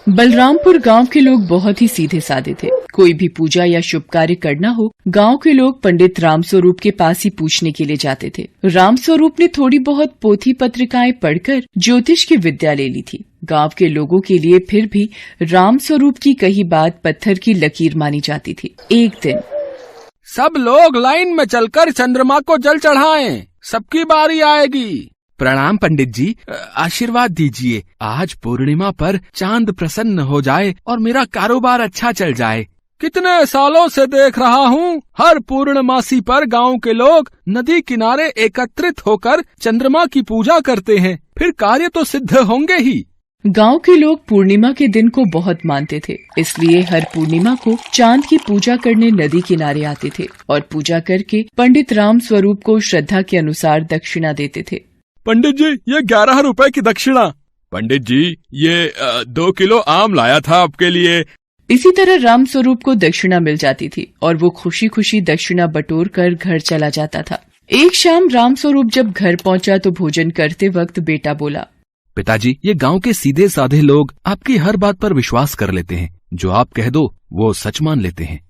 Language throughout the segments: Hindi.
बलरामपुर गांव के लोग बहुत ही सीधे साधे थे। कोई भी पूजा या शुभ कार्य करना हो, गांव के लोग पंडित रामस्वरूप के पास ही पूछने के लिए जाते थे। रामस्वरूप ने थोड़ी बहुत पोथी पत्रिकाएं पढ़कर ज्योतिष की विद्या ले ली थी। गांव के लोगों के लिए फिर भी रामस्वरूप की कही बात पत्थर की लकीर मानी जाती थी। एक दिन सब लोग लाइन में चलकर चंद्रमा को जल चढ़ाएं, सबकी बारी आएगी। प्रणाम पंडित जी, आशीर्वाद दीजिए। आज पूर्णिमा पर चांद प्रसन्न हो जाए और मेरा कारोबार अच्छा चल जाए। कितने सालों से देख रहा हूँ, हर पूर्णमासी पर गांव के लोग नदी किनारे एकत्रित होकर चंद्रमा की पूजा करते हैं, फिर कार्य तो सिद्ध होंगे ही। गांव के लोग पूर्णिमा के दिन को बहुत मानते थे, इसलिए हर पूर्णिमा को चांद की पूजा करने नदी किनारे आते थे और पूजा करके पंडित रामस्वरूप को श्रद्धा के अनुसार दक्षिणा देते थे। पंडित जी, ये 11 रुपए की दक्षिणा। पंडित जी, ये 2 किलो आम लाया था आपके लिए। इसी तरह रामस्वरूप को दक्षिणा मिल जाती थी और वो खुशी खुशी दक्षिणा बटोर कर घर चला जाता था। एक शाम रामस्वरूप जब घर पहुंचा तो भोजन करते वक्त बेटा बोला, पिताजी, ये गांव के सीधे साधे लोग आपकी हर बात पर विश्वास कर लेते हैं। जो आप कह दो वो सच मान लेते हैं।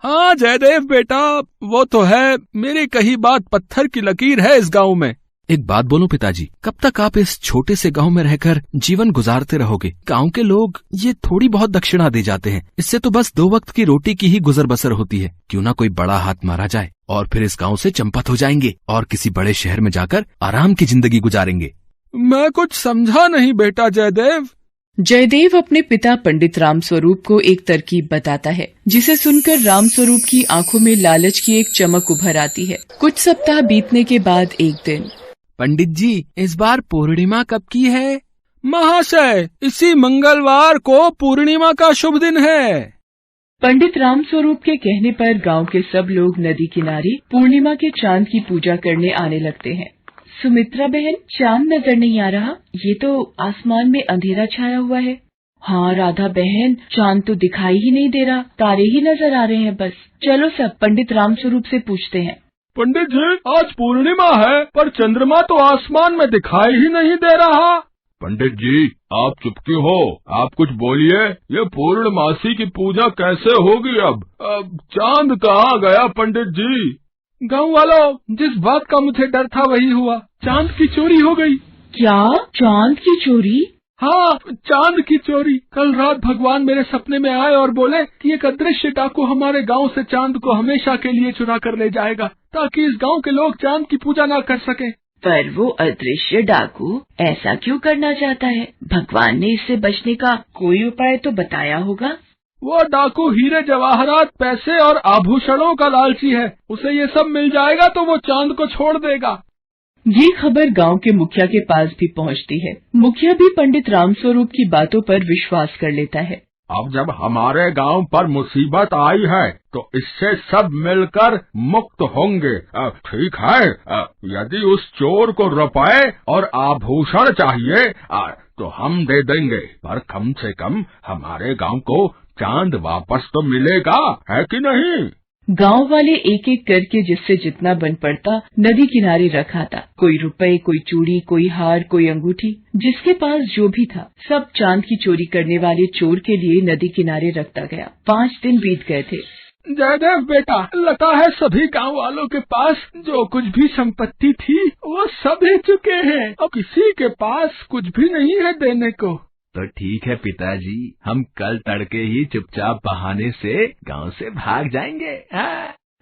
हाँ जयदेव बेटा, वो तो है, मेरी कही बात पत्थर की लकीर है इस गांव में। एक बात बोलूं पिताजी, कब तक आप इस छोटे से गांव में रहकर जीवन गुजारते रहोगे? गांव के लोग ये थोड़ी बहुत दक्षिणा दे जाते हैं, इससे तो बस 2 वक्त की रोटी की ही गुजर बसर होती है। क्यों ना कोई बड़ा हाथ मारा जाए और फिर इस गांव से चंपत हो जाएंगे और किसी बड़े शहर में जाकर आराम की जिंदगी गुजारेंगे। मैं कुछ समझा नहीं बेटा जयदेव। जयदेव अपने पिता पंडित रामस्वरूप को एक तरकीब बताता है, जिसे सुनकर रामस्वरूप की आंखों में लालच की एक चमक उभर आती है। कुछ सप्ताह बीतने के बाद एक दिन, पंडित जी, इस बार पूर्णिमा कब की है? महाशय, इसी मंगलवार को पूर्णिमा का शुभ दिन है। पंडित रामस्वरूप के कहने पर गांव के सब लोग नदी किनारे पूर्णिमा के चांद की पूजा करने आने लगते हैं। सुमित्रा बहन, चांद नजर नहीं आ रहा, ये तो आसमान में अंधेरा छाया हुआ है। हाँ राधा बहन, चांद तो दिखाई ही नहीं दे रहा, तारे ही नजर आ रहे हैं बस। चलो सब पंडित रामस्वरूप से पूछते हैं। पंडित जी, आज पूर्णिमा है पर चंद्रमा तो आसमान में दिखाई ही नहीं दे रहा। पंडित जी, आप चुप क्यों हो? आप कुछ बोलिए। ये पूर्णमासी की पूजा कैसे होगी अब चांद कहाँ गया पंडित जी? गाँव वालों, जिस बात का मुझे डर था वही हुआ, चांद की चोरी हो गई। क्या? चांद की चोरी? हाँ, चांद की चोरी। कल रात भगवान मेरे सपने में आए और बोले कि एक अदृश्य डाकू हमारे गांव से चांद को हमेशा के लिए चुरा कर ले जाएगा, ताकि इस गांव के लोग चांद की पूजा ना कर सके। पर वो अदृश्य डाकू ऐसा क्यों करना चाहता है? भगवान ने इससे बचने का कोई उपाय तो बताया होगा। वो डाकू हीरे जवाहरात, पैसे और आभूषणों का लालची है। उसे ये सब मिल जाएगा तो वो चांद को छोड़ देगा। ये खबर गांव के मुखिया के पास भी पहुंचती है। मुखिया भी पंडित रामस्वरूप की बातों पर विश्वास कर लेता है। अब जब हमारे गांव पर मुसीबत आई है तो इससे सब मिलकर मुक्त होंगे। ठीक है, यदि उस चोर को रुपए और आभूषण चाहिए तो हम दे देंगे, पर कम से कम हमारे गांव को चांद वापस तो मिलेगा, है कि नहीं? गांव वाले एक एक करके जिससे जितना बन पड़ता नदी किनारे रखा था। कोई रुपए, कोई चूड़ी, कोई हार, कोई अंगूठी, जिसके पास जो भी था सब चांद की चोरी करने वाले चोर के लिए नदी किनारे रखता गया। 5 दिन बीत गए थे। जयदेव बेटा, लगता है सभी गांव वालों के पास जो कुछ भी संपत्ति थी वो सब दे चुके हैं। अब किसी के पास कुछ भी नहीं है देने को। तो ठीक है पिताजी, हम कल तड़के ही चुपचाप बहाने से गांव से भाग जाएंगे।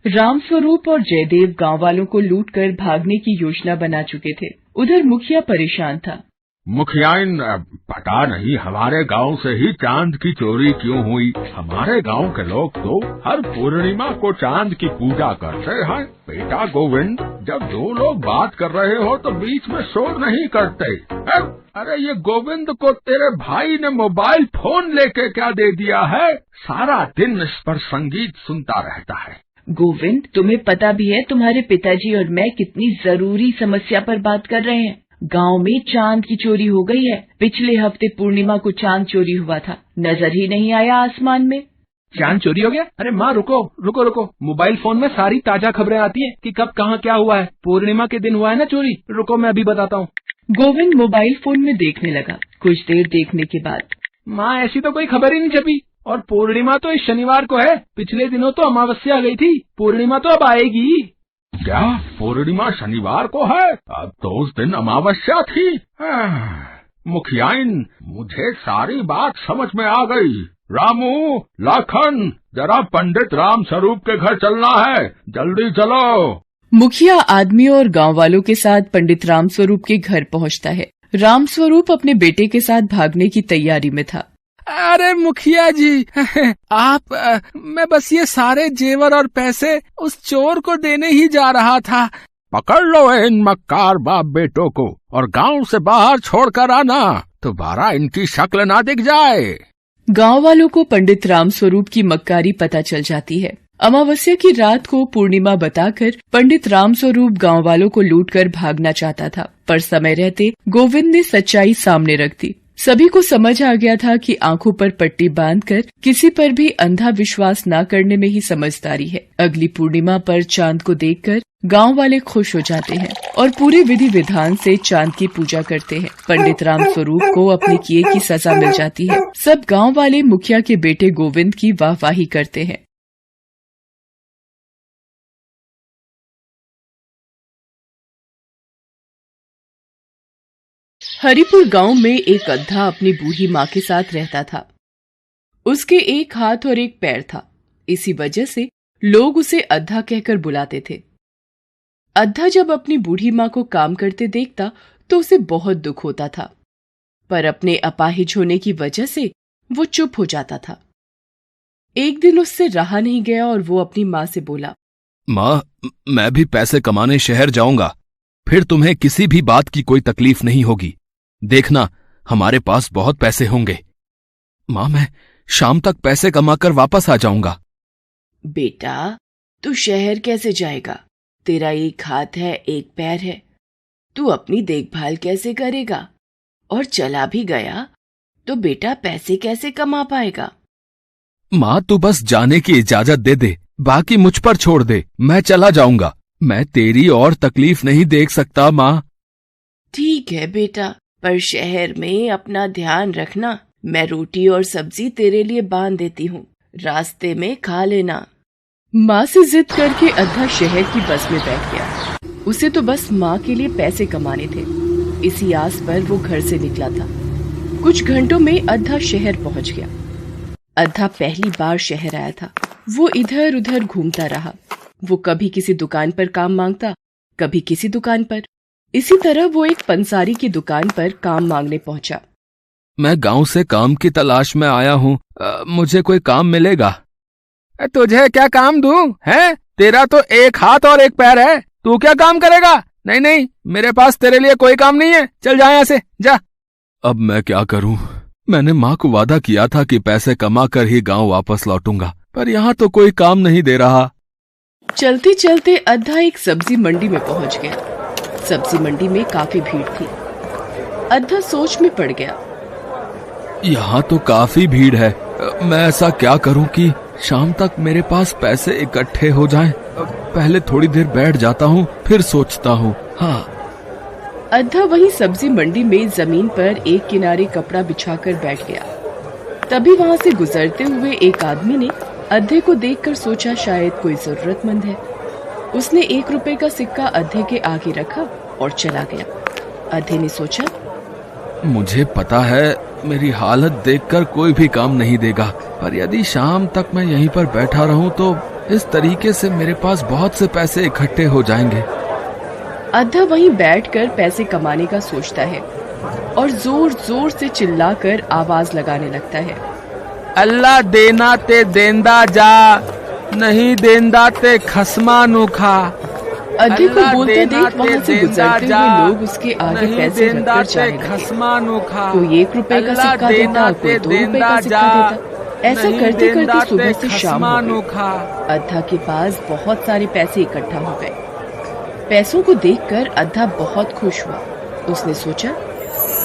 रामस्वरूप और जयदेव गांव वालों को लूटकर भागने की योजना बना चुके थे। उधर मुखिया परेशान था। मुखियाइन, पता नहीं हमारे गांव से ही चांद की चोरी क्यों हुई। हमारे गांव के लोग तो हर पूर्णिमा को चांद की पूजा करते हैं। बेटा गोविंद, जब 2 लोग बात कर रहे हो तो बीच में शोर नहीं करते। अरे ये गोविंद को तेरे भाई ने मोबाइल फोन लेके क्या दे दिया है? सारा दिन इस पर संगीत सुनता रहता है। गोविंद, तुम्हें पता भी है तुम्हारे पिताजी और मैं कितनी जरूरी समस्या पर बात कर रहे हैं। गांव में चांद की चोरी हो गई है। पिछले हफ्ते पूर्णिमा को चांद चोरी हुआ था, नजर ही नहीं आया आसमान में। चांद चोरी हो गया? अरे माँ, रुको, मोबाइल फोन में सारी ताजा खबरें आती हैं कि कब कहाँ क्या हुआ है। पूर्णिमा के दिन हुआ है ना चोरी। रुको, मैं अभी बताता हूँ। गोविंद मोबाइल फोन में देखने लगा। कुछ देर देखने के बाद माँ ऐसी तो कोई खबर ही नहीं छपी। और पूर्णिमा तो इस शनिवार को है। पिछले दिनों तो अमावस्या गई थी, पूर्णिमा तो अब आएगी। क्या पूर्णिमा शनिवार को है? अब तो उस दिन अमावस्या थी। मुखियाइन, मुझे सारी बात समझ में आ गई। रामू, लाखन, जरा पंडित राम स्वरूप के घर चलना है, जल्दी चलो। मुखिया आदमी और गांव वालों के साथ पंडित राम स्वरूप के घर पहुंचता है। राम स्वरूप अपने बेटे के साथ भागने की तैयारी में था। अरे मुखिया जी, मैं बस ये सारे जेवर और पैसे उस चोर को देने ही जा रहा था। पकड़ लो इन मक्कार बाप बेटों को और गांव से बाहर छोड़कर आना, दोबारा इनकी शक्ल ना दिख जाए। गांव वालों को पंडित राम स्वरूप की मक्कारी पता चल जाती है। अमावस्या की रात को पूर्णिमा बताकर पंडित राम स्वरूप गांव वालों को लूटकर भागना चाहता था, पर समय रहते गोविंद ने सच्चाई सामने रख दी। सभी को समझ आ गया था कि आंखों पर पट्टी बांधकर किसी पर भी अंधा विश्वास न करने में ही समझदारी है। अगली पूर्णिमा पर चांद को देखकर गांव वाले खुश हो जाते हैं और पूरे विधि विधान से चांद की पूजा करते हैं। पंडित राम स्वरूप को अपने किए की सजा मिल जाती है। सब गांव वाले मुखिया के बेटे गोविंद की वाहवाही करते हैं। हरिपुर गांव में एक अद्धा अपनी बूढ़ी माँ के साथ रहता था। उसके एक हाथ और एक पैर था, इसी वजह से लोग उसे अद्धा कहकर बुलाते थे। अद्धा जब अपनी बूढ़ी माँ को काम करते देखता तो उसे बहुत दुख होता था, पर अपने अपाहिज होने की वजह से वो चुप हो जाता था। एक दिन उससे रहा नहीं गया और वो अपनी माँ से बोला, माँ, मैं भी पैसे कमाने शहर जाऊंगा, फिर तुम्हें किसी भी बात की कोई तकलीफ नहीं होगी। देखना, हमारे पास बहुत पैसे होंगे। माँ, मैं शाम तक पैसे कमाकर वापस आ जाऊंगा। बेटा, तू शहर कैसे जाएगा? तेरा एक हाथ है, एक पैर है, तू अपनी देखभाल कैसे करेगा? और चला भी गया तो बेटा पैसे कैसे कमा पाएगा? माँ, तू बस जाने की इजाजत दे दे, बाकी मुझ पर छोड़ दे, मैं चला जाऊंगा। मैं तेरी और तकलीफ नहीं देख सकता माँ। ठीक है बेटा, पर शहर में अपना ध्यान रखना। मैं रोटी और सब्जी तेरे लिए बांध देती हूँ, रास्ते में खा लेना। माँ से जिद करके अद्धा शहर की बस में बैठ गया। उसे तो बस माँ के लिए पैसे कमाने थे, इसी आस पर वो घर से निकला था। कुछ घंटों में अद्धा शहर पहुँच गया। अद्धा पहली बार शहर आया था। वो इधर उधर घूमता रहा। वो कभी किसी दुकान पर काम मांगता, कभी किसी दुकान पर। इसी तरह वो एक पंसारी की दुकान पर काम मांगने पहुंचा। मैं गांव से काम की तलाश में आया हूँ, मुझे कोई काम मिलेगा? तुझे क्या काम दूं? है, तेरा तो एक हाथ और एक पैर है, तू क्या काम करेगा? नहीं नहीं, मेरे पास तेरे लिए कोई काम नहीं है, चल जा यहाँ से, जा। अब मैं क्या करूँ? मैंने माँ को वादा किया था कि पैसे कमा कर ही गांव वापस लौटूंगा, पर यहाँ तो कोई काम नहीं दे रहा। चलते चलते अद्धा एक सब्जी मंडी में पहुंच गया। सब्जी मंडी में काफी भीड़ थी। अद्धा सोच में पड़ गया। यहाँ तो काफी भीड़ है, मैं ऐसा क्या करूँ कि शाम तक मेरे पास पैसे इकट्ठे हो जाएं? पहले थोड़ी देर बैठ जाता हूँ, फिर सोचता हूँ। हाँ। अद्धा वही सब्जी मंडी में जमीन पर एक किनारे कपड़ा बिछाकर बैठ गया। तभी वहाँ से गुजरते हुए एक आदमी ने अद्धे को देखकर सोचा शायद कोई जरूरतमंद है। उसने 1 रुपए का सिक्का अद्धे के आगे रखा और चला गया। अद्धे ने सोचा, मुझे पता है मेरी हालत देखकर कोई भी काम नहीं देगा, पर यदि शाम तक मैं यहीं पर बैठा रहूं तो इस तरीके से मेरे पास बहुत से पैसे इकट्ठे हो जाएंगे। अद्धा वहीं बैठकर पैसे कमाने का सोचता है और जोर जोर से चिल्लाकर आवाज लगाने लगता है, अल्लाह देना ते देंदा जा, नहीं देंदा ते खसमा नु खा। अद्धे को बोलते देख वहाँ से गुजरते हुए लोग उसके आगे पैसे रखकर जाने लगे। कोई 1 रुपए का सिक्का देता, कोई 2 रुपए का सिक्का देता। ऐसा करते करते सुबह से शाम हो गई। अद्धा के पास बहुत सारे पैसे इकट्ठा हो गए। पैसों को देखकर अद्धा बहुत खुश हुआ। उसने सोचा,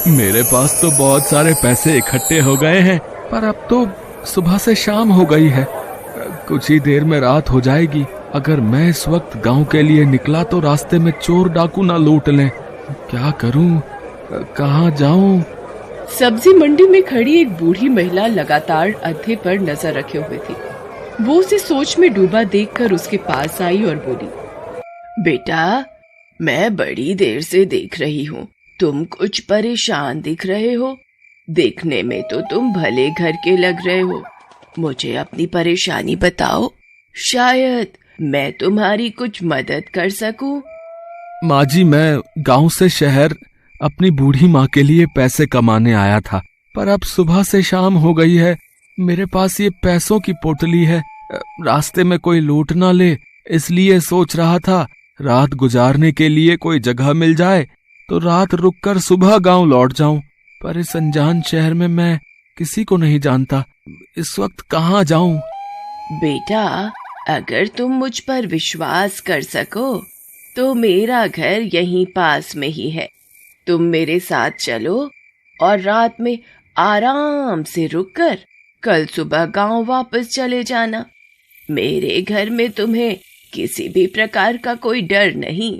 मेरे पास तो बहुत सारे पैसे इकट्ठे हो गए हैं, पर अब तो सुबह से शाम हो गई है, कुछ ही देर में रात हो जाएगी। अगर मैं इस वक्त गांव के लिए निकला तो रास्ते में चोर डाकू ना लूट लें। क्या करूं, कहाँ जाऊं? सब्जी मंडी में खड़ी एक बूढ़ी महिला लगातार अद्धे पर नजर रखे हुए थी। वो उसे सोच में डूबा देखकर उसके पास आई और बोली, बेटा, मैं बड़ी देर से देख रही हूँ, तुम कुछ परेशान दिख रहे हो। देखने में तो तुम भले घर के लग रहे हो। मुझे अपनी परेशानी बताओ, शायद मैं तुम्हारी कुछ मदद कर सकूं। माँ जी, मैं गांव से शहर अपनी बूढ़ी माँ के लिए पैसे कमाने आया था, पर अब सुबह से शाम हो गई है। मेरे पास ये पैसों की पोटली है। रास्ते में कोई लूट ना ले, इसलिए सोच रहा था रात गुजारने के लिए कोई जगह मिल जाए तो रात रुककर सुबह गांव लौट जाऊं। पर इस अनजान शहर में मैं किसी को नहीं जानता, इस वक्त कहाँ जाऊं? बेटा, अगर तुम मुझ पर विश्वास कर सको तो मेरा घर यहीं पास में ही है। तुम मेरे साथ चलो और रात में आराम से रुककर कल सुबह गांव वापस चले जाना। मेरे घर में तुम्हें किसी भी प्रकार का कोई डर नहीं।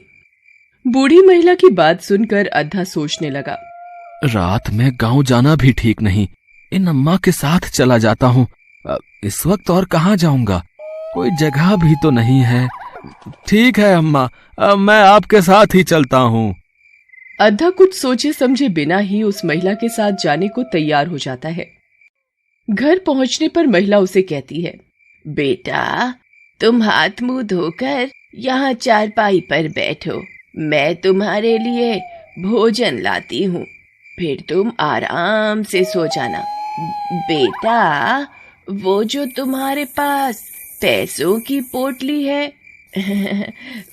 बूढ़ी महिला की बात सुनकर अद्धा सोचने लगा। रात में गांव जाना भी ठीक नहीं, इन अम्मा के साथ चला जाता हूँ। इस वक्त और कहाँ जाऊंगा? कोई जगह भी तो नहीं है। ठीक है अम्मा, मैं आपके साथ ही चलता हूँ। अद्धा कुछ सोचे समझे बिना ही उस महिला के साथ जाने को तैयार हो जाता है। घर पहुंचने पर महिला उसे कहती है, बेटा, तुम हाथ मुंह धोकर यहाँ चारपाई पर बैठो, मैं तुम्हारे लिए भोजन लाती हूँ, फिर तुम आराम से सो जाना। बेटा, वो जो तुम्हारे पास पैसों की पोटली है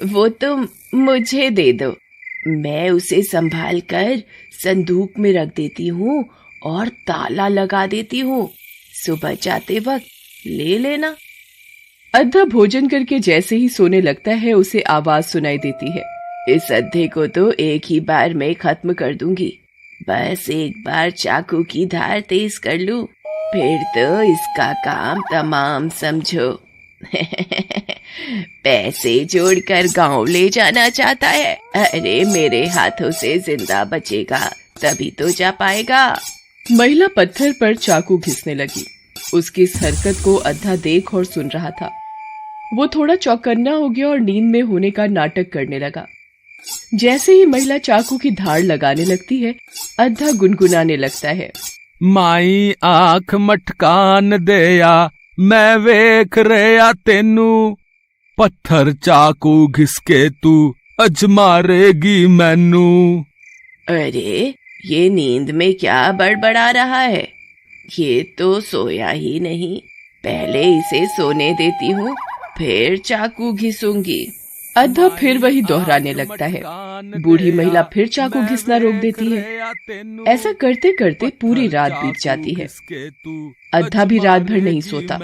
वो तुम मुझे दे दो, मैं उसे संभाल कर संदूक में रख देती हूँ और ताला लगा देती हूँ। सुबह जाते वक्त ले लेना। अद्धा भोजन करके जैसे ही सोने लगता है उसे आवाज सुनाई देती है, इस अद्धे को तो एक ही बार में खत्म कर दूंगी। बस एक बार चाकू की धार तेज कर लूं, फिर तो इसका काम तमाम समझो। पैसे जोड़कर गांव ले जाना चाहता है? अरे मेरे हाथों से जिंदा बचेगा तभी तो जा पाएगा। महिला पत्थर पर चाकू घिसने लगी। उसकी इस हरकत को अद्धा देख और सुन रहा था। वो थोड़ा चौकन्ना हो गया और नींद में होने का नाटक करने लगा। जैसे ही महिला चाकू की धार लगाने लगती है, अद्धा गुनगुनाने लगता है, माई आंख मटकान देया, मैं वेख रहा तेनू, पत्थर चाकू घिसके तू अजमारेगी मैनू। अरे ये नींद में क्या बड़बड़ा रहा है? ये तो सोया ही नहीं। पहले इसे सोने देती हूँ, फिर चाकू घिसूंगी। अद्धा फिर वही दोहराने लगता है। बूढ़ी महिला फिर चाकू घिसना रोक देती है। ऐसा करते करते पूरी रात बीत जाती है। अद्धा भी रात भर नहीं सोता।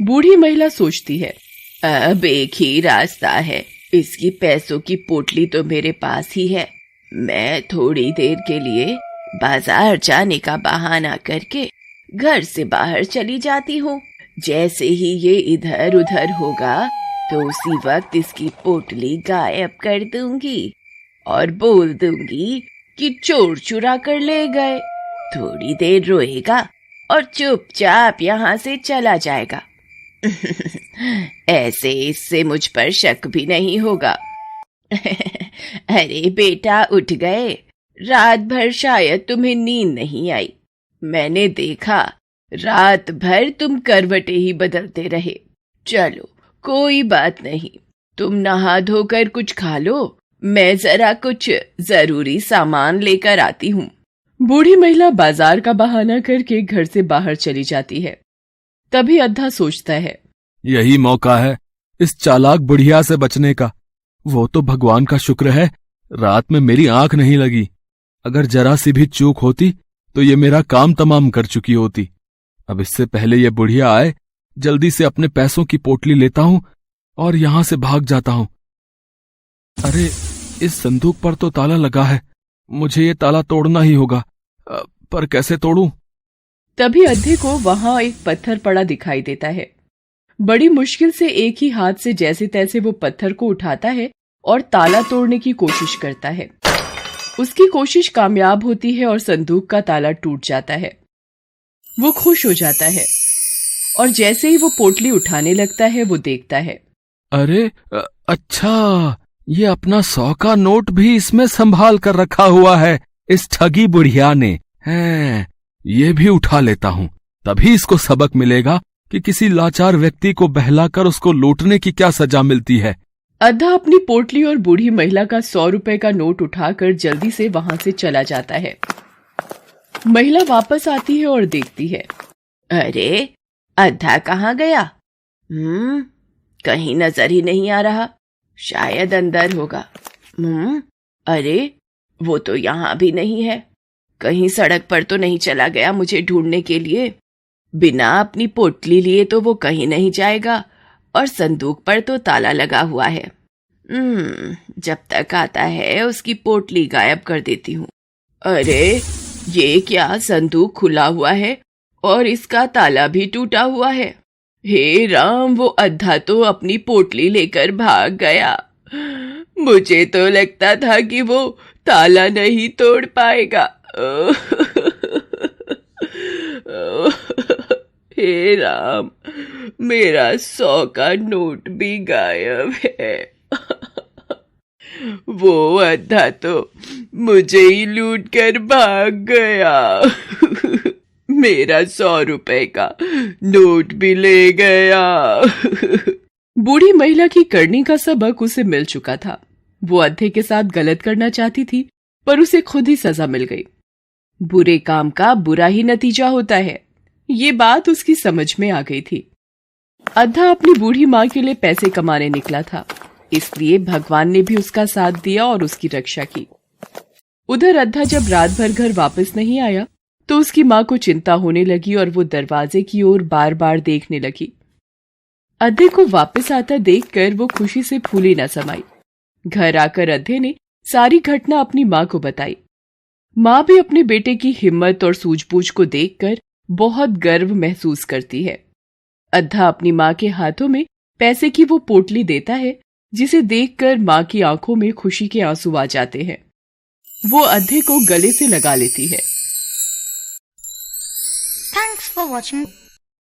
बूढ़ी महिला सोचती है, अब एक ही रास्ता है, इसकी पैसों की पोटली तो मेरे पास ही है। मैं थोड़ी देर के लिए बाजार जाने का बहाना करके घर से बाहर चली जाती हूँ। जैसे ही ये इधर उधर होगा तो उसी वक्त इसकी पोटली गायब कर दूंगी और बोल दूंगी कि चोर चुरा कर ले गए। थोड़ी देर रोएगा और चुपचाप यहाँ से चला जाएगा। ऐसे इससे मुझ पर शक भी नहीं होगा। अरे बेटा, उठ गए? रात भर शायद तुम्हें नींद नहीं आई। मैंने देखा रात भर तुम करवटें ही बदलते रहे। चलो कोई बात नहीं, तुम नहा धोकर कुछ खा लो, मैं जरा कुछ जरूरी सामान लेकर आती हूँ। बूढ़ी महिला बाजार का बहाना करके घर से बाहर चली जाती है। तभी अद्धा सोचता है, यही मौका है इस चालाक बुढ़िया से बचने का। वो तो भगवान का शुक्र है रात में मेरी आंख नहीं लगी। अगर जरा सी भी चूक होती तो ये मेरा काम तमाम कर चुकी होती। अब इससे पहले ये बुढ़िया आए, जल्दी से अपने पैसों की पोटली लेता हूं और यहां से भाग जाता हूं। अरे, इस संदूक पर तो ताला लगा है, मुझे ये ताला तोड़ना ही होगा, पर कैसे तोड़ूं? तभी अद्धे को वहां एक पत्थर पड़ा दिखाई देता है। बड़ी मुश्किल से एक ही हाथ से जैसे तैसे वो पत्थर को उठाता है और ताला तोड़ने की कोशिश करता है। उसकी कोशिश कामयाब होती है और संदूक का ताला टूट जाता है। वो खुश हो जाता है और जैसे ही वो पोटली उठाने लगता है वो देखता है, अरे अच्छा, ये अपना 100 का नोट भी इसमें संभाल कर रखा हुआ है इस ठगी बुढ़िया ने। है, ये भी उठा लेता हूँ, तभी इसको सबक मिलेगा कि किसी लाचार व्यक्ति को बहलाकर उसको लूटने की क्या सजा मिलती है। अद्धा अपनी पोटली और बूढ़ी महिला का 100 रुपए का नोट उठाकर जल्दी से वहां से चला जाता है। महिला वापस आती है और देखती है, अरे अद्धा कहाँ गया? कहीं नजर ही नहीं आ रहा, शायद अंदर होगा। अरे वो तो यहाँ भी नहीं है, कहीं सड़क पर तो नहीं चला गया मुझे ढूंढने के लिए? बिना अपनी पोटली लिए तो वो कहीं नहीं जाएगा और संदूक पर तो ताला लगा हुआ है। जब तक आता है उसकी पोटली गायब कर देती हूँ। अरे ये क्या, संदूक खुला हुआ है और इसका ताला भी टूटा हुआ है। हे राम, वो अद्धा तो अपनी पोटली लेकर भाग गया। मुझे तो लगता था कि वो ताला नहीं तोड़ पाएगा। हे राम, मेरा 100 का नोट भी गायब है। वो अद्धा तो मुझे ही लूट कर भाग गया। मेरा 100 रुपए का नोट भी ले गया। बूढ़ी महिला की करनी का सबक उसे मिल चुका था। वो अद्धे के साथ गलत करना चाहती थी, पर उसे खुद ही सजा मिल गई। बुरे काम का बुरा ही नतीजा होता है, ये बात उसकी समझ में आ गई थी। अद्धा अपनी बूढ़ी माँ के लिए पैसे कमाने निकला था, इसलिए भगवान ने भी उसका साथ दिया और उसकी रक्षा की। उधर अद्धा जब रात भर घर वापस नहीं आया तो उसकी माँ को चिंता होने लगी और वो दरवाजे की ओर बार बार देखने लगी। अद्धे को वापस आता देखकर वो खुशी से फूली न समाई। घर आकर अद्धे ने सारी घटना अपनी माँ को बताई। माँ भी अपने बेटे की हिम्मत और सूझबूझ को देखकर बहुत गर्व महसूस करती है। अद्धा अपनी माँ के हाथों में पैसे की वो पोटली देता है, जिसे देखकर माँ की आंखों में खुशी के आंसू आ जाते हैं। वो अद्धे को गले से लगा लेती है। Thanks for watching.